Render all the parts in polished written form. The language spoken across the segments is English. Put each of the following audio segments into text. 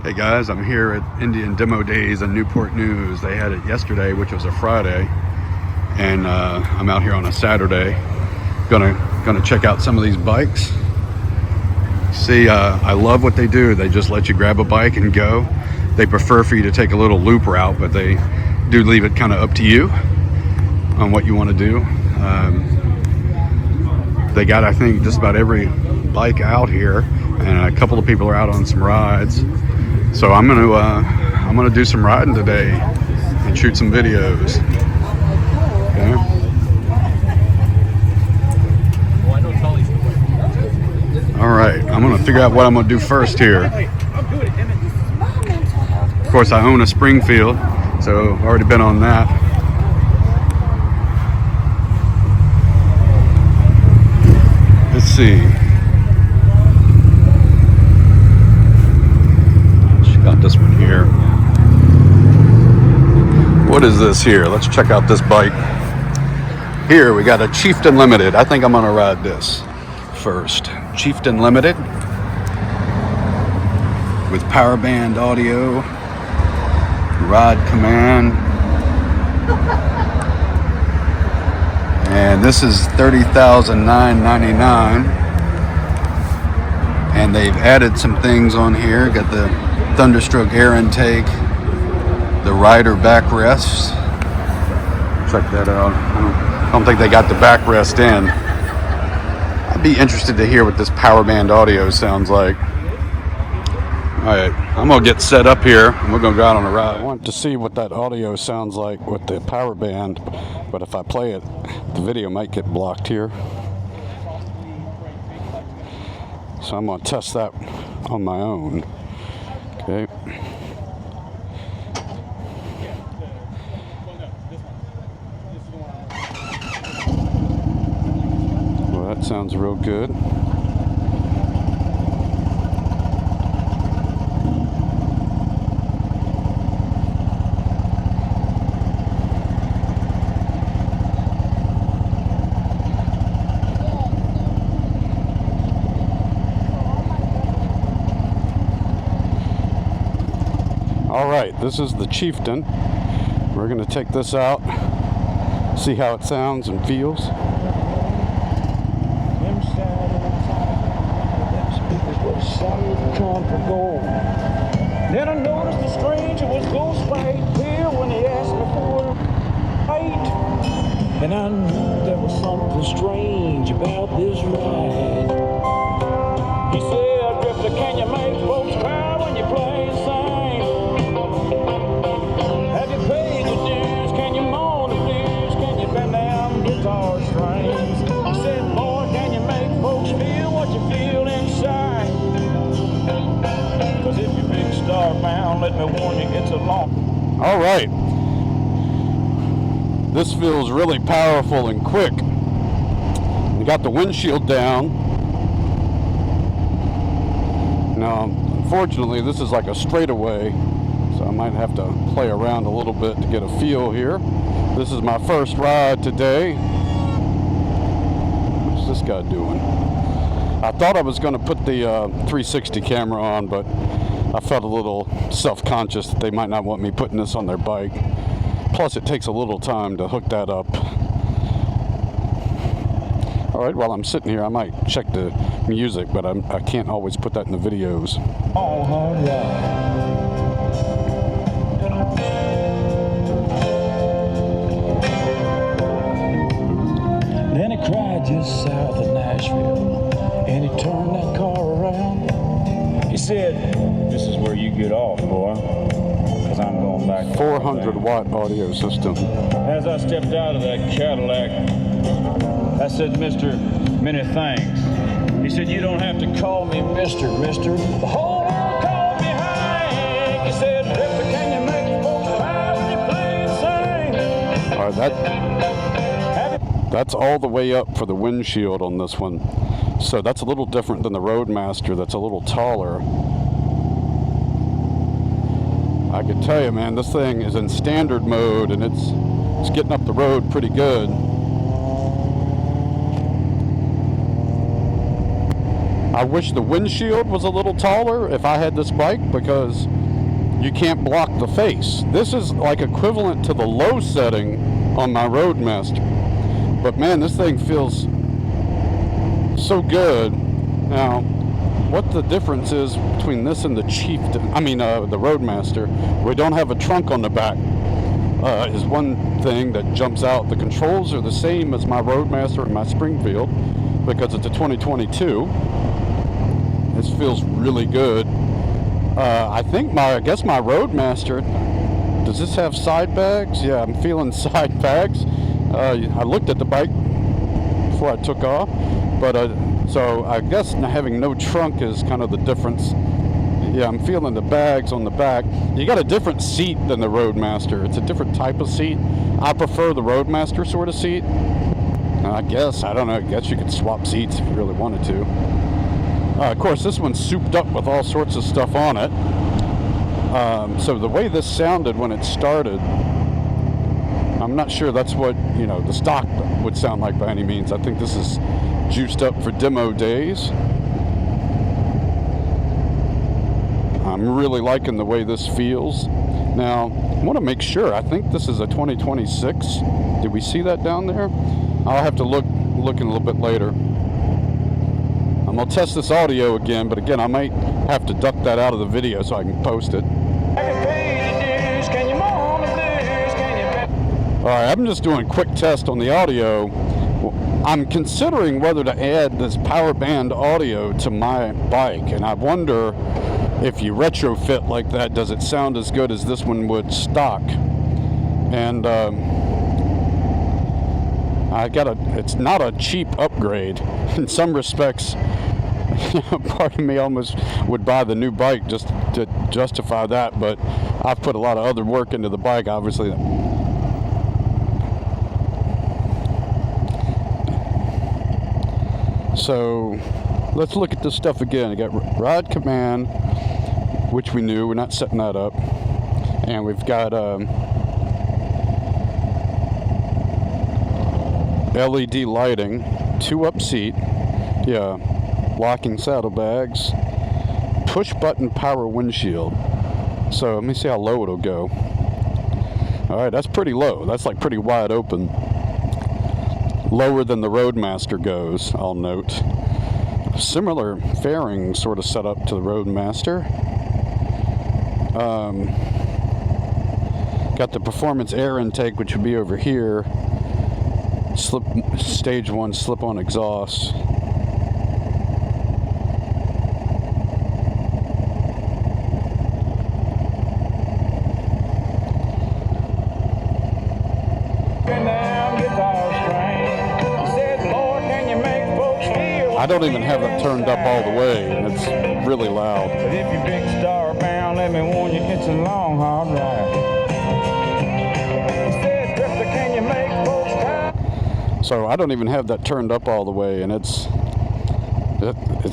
Hey guys, I'm here at Indian Demo Days in Newport News. They had it yesterday, which was a Friday, and I'm out here on a Saturday. Gonna check out some of these bikes. See, I love what they do. They just let you grab a bike and go. They prefer for you to take a little loop route, but they do leave it kind of up to you on what you want to do. They got, I think, just about every bike out here, and a couple of people are out on some rides. So I'm gonna do some riding today and shoot some videos. Okay. All right, I'm gonna figure out what I'm gonna do first here. Of course, I own a Springfield, so I've already been on that. Let's see. Got this one here. What is this here? Let's check out this bike. Here we got a Chieftain Limited. I think I'm gonna ride this first. Chieftain Limited with power band audio, ride command, and this is $30,999. And they've added some things on here. Got the Thunderstroke air intake, the rider backrests. Check that out. I don't think they got the backrest in. I'd be interested to hear what this power band audio sounds like. All right, I'm gonna get set up here and we're gonna go out on a ride. I want to see what that audio sounds like with the power band, but if I play it, the video might get blocked here. So I'm gonna test that on my own. Okay. Well, that sounds real good. All right, this is the Chieftain. We're gonna take this out, see how it sounds and feels. Then I noticed the stranger was ghost right here when he asked me for a ride. And I knew there was something strange about this ride. He said, Drifter, can you make folks cry when you play and sing? Have you paid your dues? Can you moan the blues? Can you bend them guitar strings? He said, boy, can you make folks feel what you feel inside? Cause if you're big star bound, let me warn you, it's a long. All right. This feels really powerful and quick. We got the windshield down. Now, unfortunately, this is like a straightaway, so I might have to play around a little bit to get a feel here. This is my first ride today. What's this guy doing? I thought I was going to put the 360 camera on, but I felt a little self-conscious that they might not want me putting this on their bike. Plus, it takes a little time to hook that up. All right, while I'm sitting here, I might check the music, but I can't always put that in the videos. Oh, hard ride. Then he cried just south of Nashville, and he turned that car around. He said, this is where you get off, boy, because I'm going back. 400-watt audio system. As I stepped out of that Cadillac, I said, Mr. Many thanks. He said, you don't have to call me Mr. The whole world called me Hank. He said, Drifter, can you make folks cry when you play and sing? All right, that's all the way up for the windshield on this one. So that's a little different than the Roadmaster. That's a little taller. I can tell you, man, this thing is in standard mode and it's getting up the road pretty good. I wish the windshield was a little taller if I had this bike, because you can't block the face. This is like equivalent to the low setting on my Roadmaster. But man, this thing feels so good. Now, what the difference is between this and the Chieftain, the Roadmaster, we don't have a trunk on the back, is one thing that jumps out. The controls are the same as my Roadmaster and my Springfield, because it's a 2022. This feels really good. I guess my Roadmaster, does this have side bags? Yeah, I'm feeling side bags. I looked at the bike before I took off, but so I guess having no trunk is kind of the difference. Yeah, I'm feeling the bags on the back. You got a different seat than the Roadmaster. It's a different type of seat. I prefer the Roadmaster sort of seat. I guess you could swap seats if you really wanted to. Of course, this one's souped up with all sorts of stuff on it. So the way this sounded when it started, I'm not sure that's what, the stock would sound like by any means. I think this is juiced up for demo days. I'm really liking the way this feels. Now, I want to make sure. I think this is a 2026. Did we see that down there? I'll have to look in a little bit later. I'm going to test this audio again, but again, I might have to duck that out of the video so I can post it. Alright, I'm just doing a quick test on the audio. I'm considering whether to add this power band audio to my bike, and I wonder if you retrofit like that, does it sound as good as this one would stock? And it's not a cheap upgrade. In some respects, part of me almost would buy the new bike just to justify that, but I've put a lot of other work into the bike, obviously. So let's look at this stuff again. I got ride command, which we knew. We're not setting that up. And we've got LED lighting, 2-up seat, yeah, locking saddlebags, push button power windshield. So let me see how low it'll go. All right, that's pretty low. That's like pretty wide open. Lower than the Roadmaster goes, I'll note. Similar fairing sort of setup to the Roadmaster. Got the performance air intake, which would be over here. Stage 1 slip-on exhaust. I don't even have it turned up all the way, and it's really loud. But if you're big star bound, let me warn you, it's a long, hard ride. Can you make folks tired? So I don't even have that turned up all the way, and it's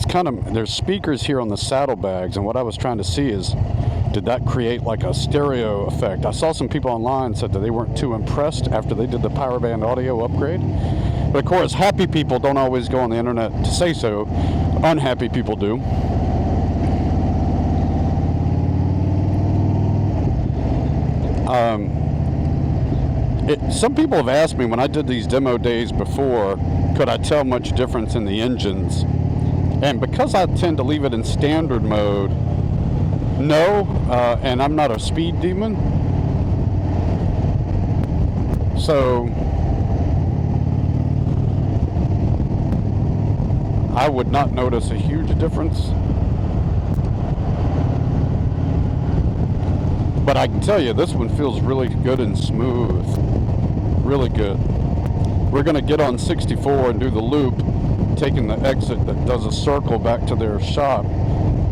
kind of, there's speakers here on the saddlebags, and what I was trying to see is, did that create like a stereo effect? I saw some people online said that they weren't too impressed after they did the power band audio upgrade. But of course, happy people don't always go on the internet to say so. Unhappy people do. Some people have asked me when I did these demo days before, could I tell much difference in the engines? And because I tend to leave it in standard mode, no, and I'm not a speed demon. So I would not notice a huge difference. But I can tell you, this one feels really good and smooth. Really good. We're going to get on 64 and do the loop, taking the exit that does a circle back to their shop.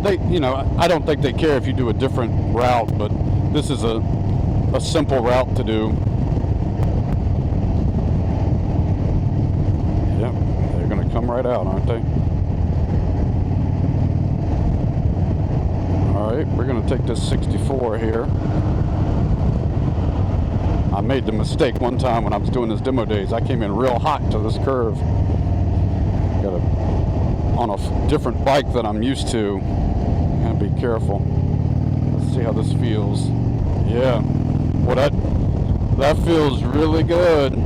I don't think they care if you do a different route, but this is a simple route to do. Yep, they're going to come right out, aren't they? Alright, we're going to take this 64 here. I made the mistake one time when I was doing this demo days. I came in real hot to this curve. Gotta on a different bike that I'm used to. And be careful. Let's see how this feels. Yeah, well that feels really good.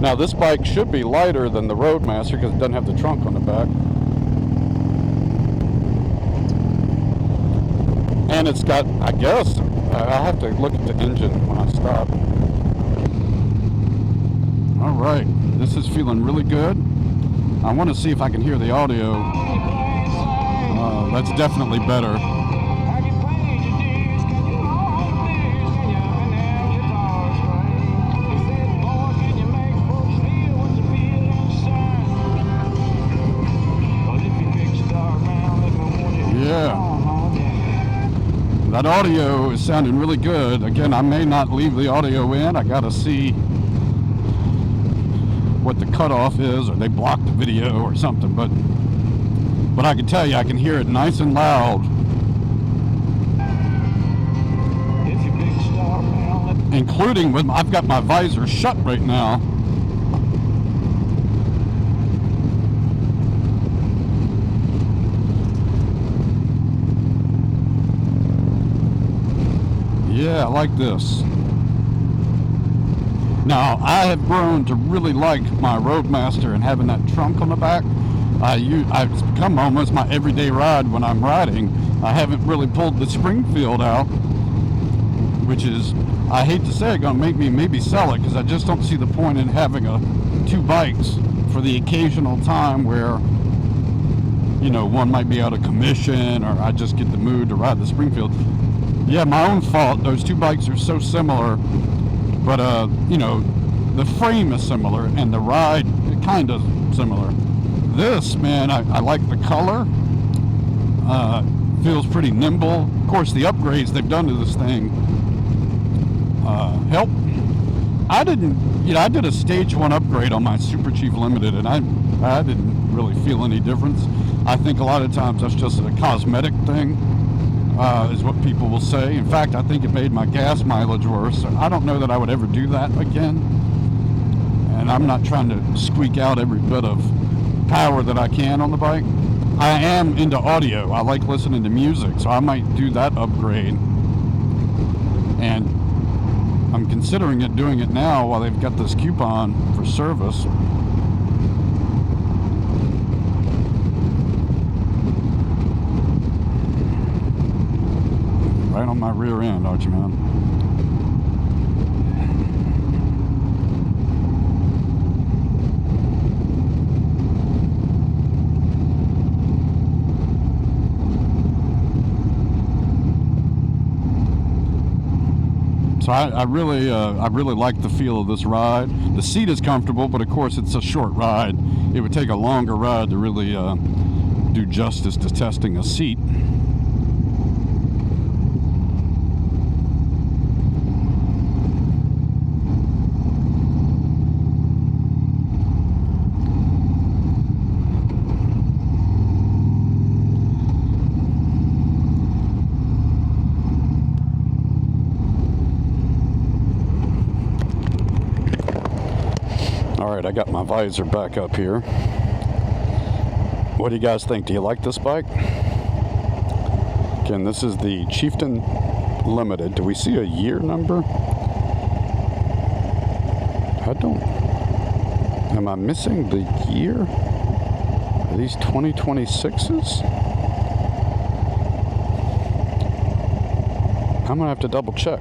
Now this bike should be lighter than the Roadmaster because it doesn't have the trunk on the back. And it's got, I guess, I'll have to look at the engine when I stop. All right, this is feeling really good. I want to see if I can hear the audio. That's definitely better. Yeah. That audio is sounding really good. Again, I may not leave the audio in. I gotta see what the cutoff is, or they blocked the video or something, but I can tell you I can hear it nice and loud. Including when I've got my visor shut right now. Yeah, I like this. Now, I have grown to really like my Roadmaster and having that trunk on the back. It's become almost my everyday ride when I'm riding. I haven't really pulled the Springfield out, which is, I hate to say it, going to make me maybe sell it, because I just don't see the point in having two bikes for the occasional time where, you know, one might be out of commission, or I just get the mood to ride the Springfield. Yeah, my own fault. Those two bikes are so similar, but you know, the frame is similar and the ride kind of similar. This, man, I like the color. Feels pretty nimble. Of course, the upgrades they've done to this thing help. I did a stage 1 upgrade on my Super Chief Limited, and I didn't really feel any difference. I think a lot of times that's just a cosmetic thing. Is what people will say. In fact, I think it made my gas mileage worse. I don't know that I would ever do that again. And I'm not trying to squeak out every bit of power that I can on the bike. I am into audio. I like listening to music, so I might do that upgrade. And I'm considering doing it now while they've got this coupon for service. Right on my rear end, aren't you, man? So I really like the feel of this ride. The seat is comfortable, but of course it's a short ride. It would take a longer ride to really do justice to testing a seat. Alright, I got my visor back up here. What do you guys think? Do you like this bike? Again, this is the Chieftain Limited. Do we see a year number? Am I missing the year? Are these 2026s? I'm gonna have to double check.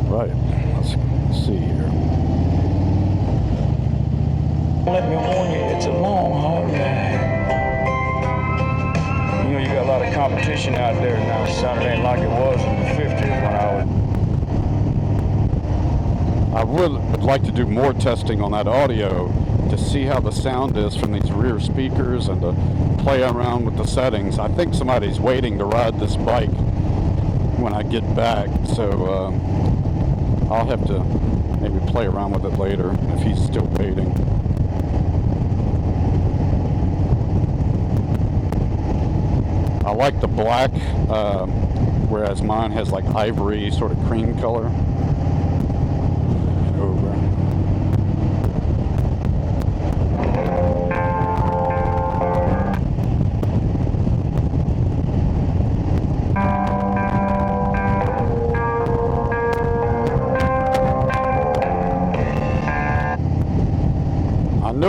Right, let's see here. Let me warn you, it's a long haul ride. You know, you got a lot of competition out there now. It ain't like it was in the 50s when I would like to do more testing on that audio to see how the sound is from these rear speakers and to play around with the settings. I think somebody's waiting to ride this bike when I get back, so I'll have to maybe play around with it later if he's still waiting. I like the black, whereas mine has like ivory, sort of cream color. Over.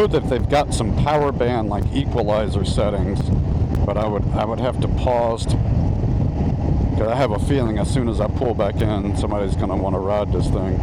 know that they've got some power band like equalizer settings, but I would have to pause because I have a feeling as soon as I pull back in, somebody's going to want to ride this thing.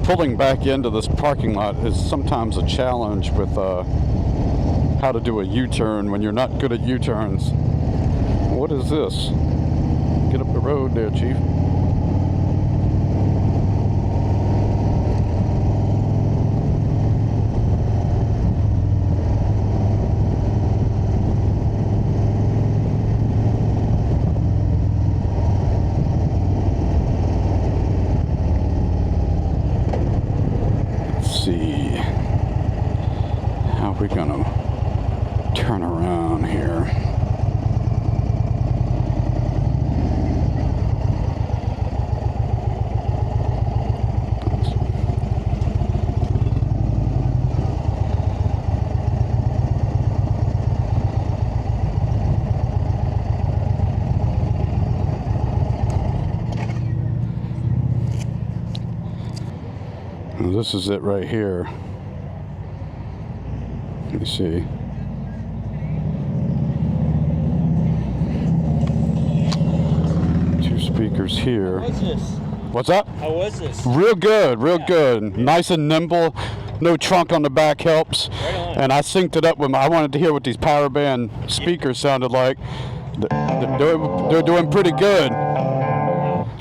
Pulling back into this parking lot is sometimes a challenge with how to do a U-turn when you're not good at U-turns. What is this? Get up the road there, Chief. See how we're gonna turn around here. This is it right here. Let me see. Two speakers here. How was this? What's up? How was this? Real good, real good. Nice and nimble. No trunk on the back helps. Right on. And I synced it up with I wanted to hear what these power band speakers sounded like. They're doing pretty good.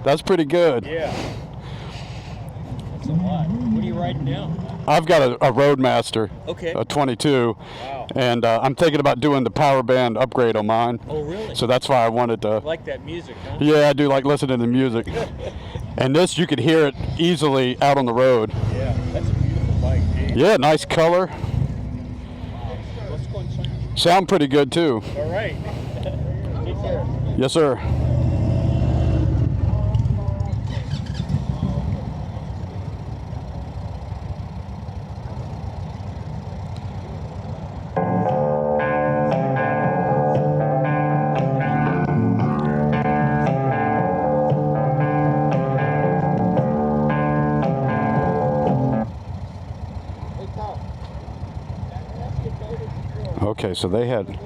That's pretty good. Yeah. That's a lot. What are you writing down? I've got a Roadmaster, Okay. a 22, Wow. and I'm thinking about doing the power band upgrade on mine. Oh, really? So that's why I wanted to. I like that music, huh? Yeah, I do like listening to music. And this, you could hear it easily out on the road. Yeah, that's a beautiful bike, dude. Yeah, nice color. Let's go inside. Sound pretty good too. All right. Take care. Yes, sir. Okay, so they had,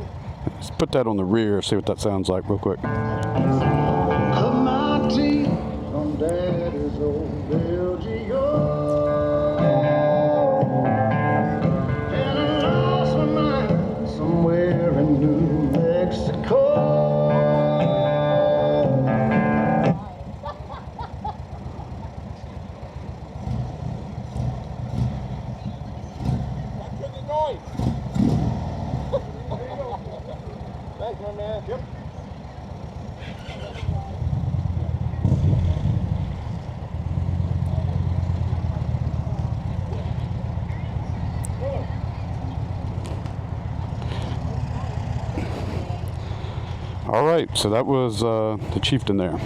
let's put that on the rear, see what that sounds like real quick. Cut my teeth from Daddy's old LGO, and I lost my mind somewhere in New Mexico. Thanks, my man. Yep. All right, so that was the Chieftain there.